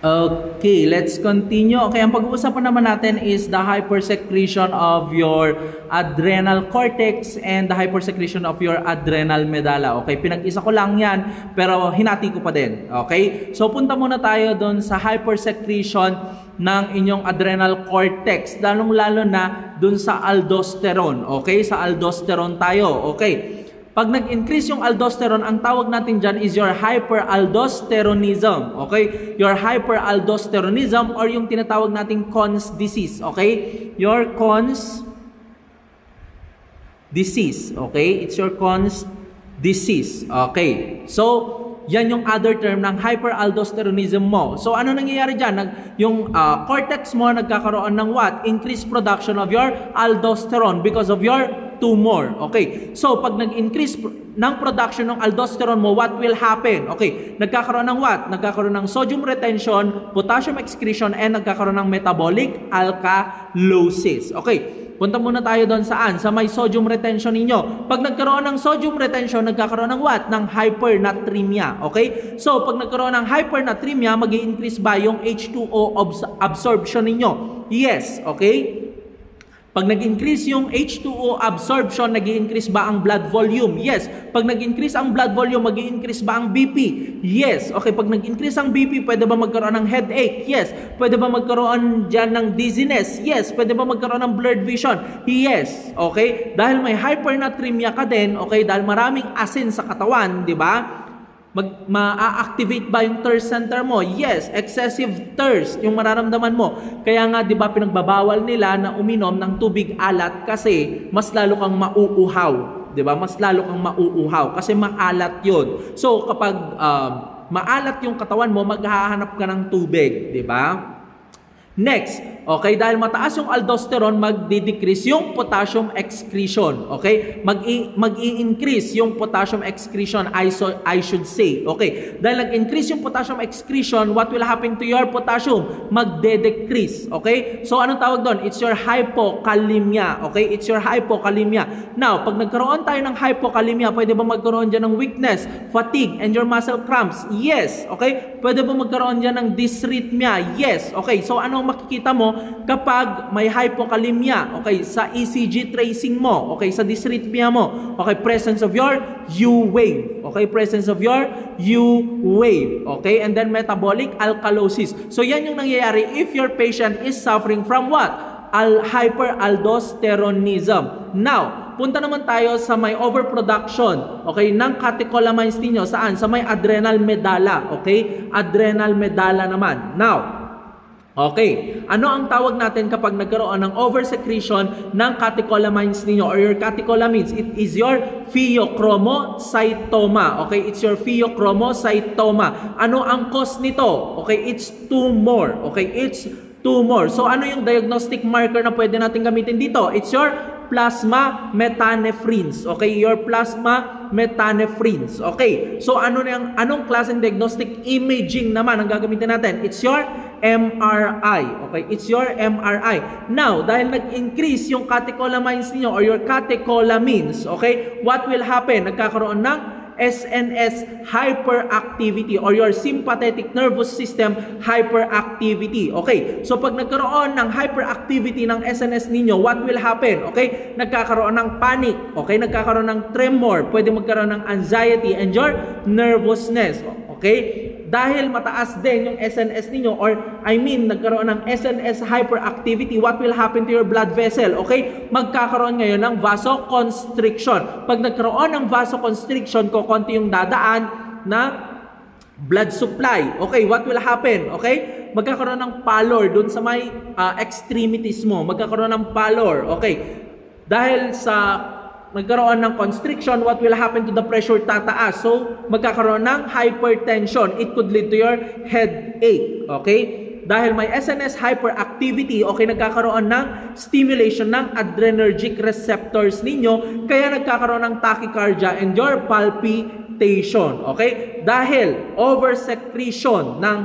Okay, let's continue. Okay, ang pag-uusapan naman natin is the hypersecretion of your adrenal cortex and the hypersecretion of your adrenal medulla. Okay, pinag-isa ko lang yan, pero hinati ko pa din. Okay, so punta muna tayo doon sa hypersecretion ng inyong adrenal cortex, lalong-lalo na doon sa aldosterone. Okay, sa aldosterone tayo. Okay. Pag nag-increase yung aldosterone, ang tawag natin dyan is your hyperaldosteronism. Okay? Your hyperaldosteronism or yung tinatawag nating Conn's disease. Okay? Your Conn's disease. Okay? It's your Conn's disease. Okay? So, yan yung other term ng hyperaldosteronism mo. So, ano nangyayari dyan? Yung cortex mo nagkakaroon ng what? Increased production of your aldosterone because of your tumor. Okay. So, pag nag-increase ng production ng aldosterone mo, what will happen? Okay. Nagkakaroon ng what? Nagkakaroon ng sodium retention, potassium excretion, and nagkakaroon ng metabolic alkalosis. Okay. Punta muna tayo doon saan? Sa may sodium retention ninyo. Pag nagkaroon ng sodium retention, nagkakaroon ng what? Ng hypernatremia. Okay? So, pag nagkaroon ng hypernatremia, mag-i-increase ba yung H2O absorption ninyo? Yes. Okay? Pag nag-increase yung H2O absorption, nag-i-increase ba ang blood volume? Yes. Pag nag-increase ang blood volume, mag-i-increase ba ang BP? Yes. Okay, pag nag-increase ang BP, pwede ba magkaroon ng headache? Yes. Pwede ba magkaroon dyan ng dizziness? Yes. Pwede ba magkaroon ng blurred vision? Yes. Okay? Dahil may hypernatremia ka din, okay, dahil maraming asin sa katawan, di ba? Ma-activate ba yung thirst center mo? Yes, excessive thirst yung mararamdaman mo. Kaya nga 'di ba pinagbabawal nila na uminom ng tubig alat kasi mas lalo kang mauuhaw, 'di ba? Mas lalo kang mauuhaw kasi maalat 'yon. So kapag maalat yung katawan mo, maghahanap ka ng tubig, 'di ba? Next, okay, dahil mataas yung aldosterone, magdi-decrease yung potassium excretion. Okay? Mag-i-increase yung potassium excretion, I should say. Okay? Dahil nag-increase yung potassium excretion, what will happen to your potassium? Magde-decrease. Okay? So, anong tawag doon? It's your hypokalemia. Okay? It's your hypokalemia. Now, pag nagkaroon tayo ng hypokalemia, pwede ba magkaroon dyan ng weakness, fatigue, and your muscle cramps? Yes. Okay? Pwede ba magkaroon dyan ng dysrhythmia? Yes. Okay? So, ano makikita mo kapag may hypokalemia? Okay, sa ECG tracing mo, okay, sa dysrhythmia mo, okay, presence of your U wave, okay, presence of your U wave, okay, and then metabolic alkalosis. So yan yung nangyayari if your patient is suffering from what? Hyperaldosteronism. Now, punta naman tayo sa may overproduction, okay, ng catecholamines ninyo. Saan? Sa may adrenal medulla, okay? Adrenal medulla naman. Now, okay, ano ang tawag natin kapag nagkaroon ng oversecretion ng catecholamines ninyo or your catecholamines? It is your pheochromocytoma. Okay, it's your pheochromocytoma. Ano ang cause nito? Okay, it's tumor. Okay, it's tumor. So ano yung diagnostic marker na pwede natin gamitin dito? It's your plasma metanephrines. Okay, your plasma metanephrines. Okay, so anong klaseng diagnostic imaging naman ang gagamitin natin? It's your MRI. Okay, it's your MRI. Now, dahil nag-increase yung catecholamines niyo or your catecholamines, okay, what will happen? Nagkakaroon ng SNS hyperactivity or your sympathetic nervous system hyperactivity. Okay, so pag nagkaroon ng hyperactivity ng SNS ninyo, what will happen? Okay, nagkakaroon ng panic, okay, nagkakaroon ng tremor, pwede magkaroon ng anxiety and your nervousness. Okay, dahil mataas din yung SNS ninyo or nagkaroon ng SNS hyperactivity, what will happen to your blood vessel? Okay, magkakaroon ngayon ng vasoconstriction. Pag nagkaroon ng vasoconstriction, konti yung dadaan na blood supply. Okay, what will happen? Okay, magkakaroon ng pallor dun sa may extremities mo. Magkakaroon ng pallor. Okay, dahil sa nagkaroon ng constriction, what will happen to the pressure? Tataas. So, magkakaroon ng hypertension. It could lead to your headache. Okay? Dahil may SNS hyperactivity, okay, nagkakaroon ng stimulation ng adrenergic receptors ninyo, kaya nagkakaroon ng tachycardia and your palpitation. Okay? Dahil oversecretion ng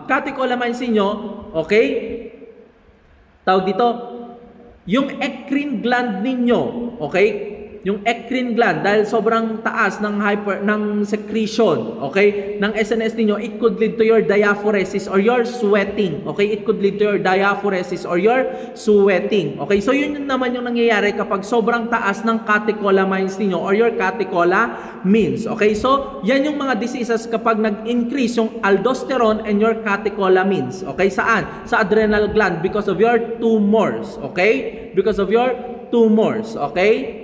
catecholamines ninyo, okay, tawag dito, yung eccrine gland ninyo, okay, yung eccrine gland, dahil sobrang taas ng secretion, okay, ng SNS niyo, it could lead to your diaphoresis or your sweating. Okay, it could lead to your diaphoresis or your sweating. Okay, so yun naman yung nangyayari kapag sobrang taas ng catecholamines niyo or your catecholamines. Okay, so yan yung mga diseases kapag nag-increase yung aldosterone and your catecholamines. Okay, saan? Sa adrenal gland because of your tumors. Okay, because of your tumors. Okay.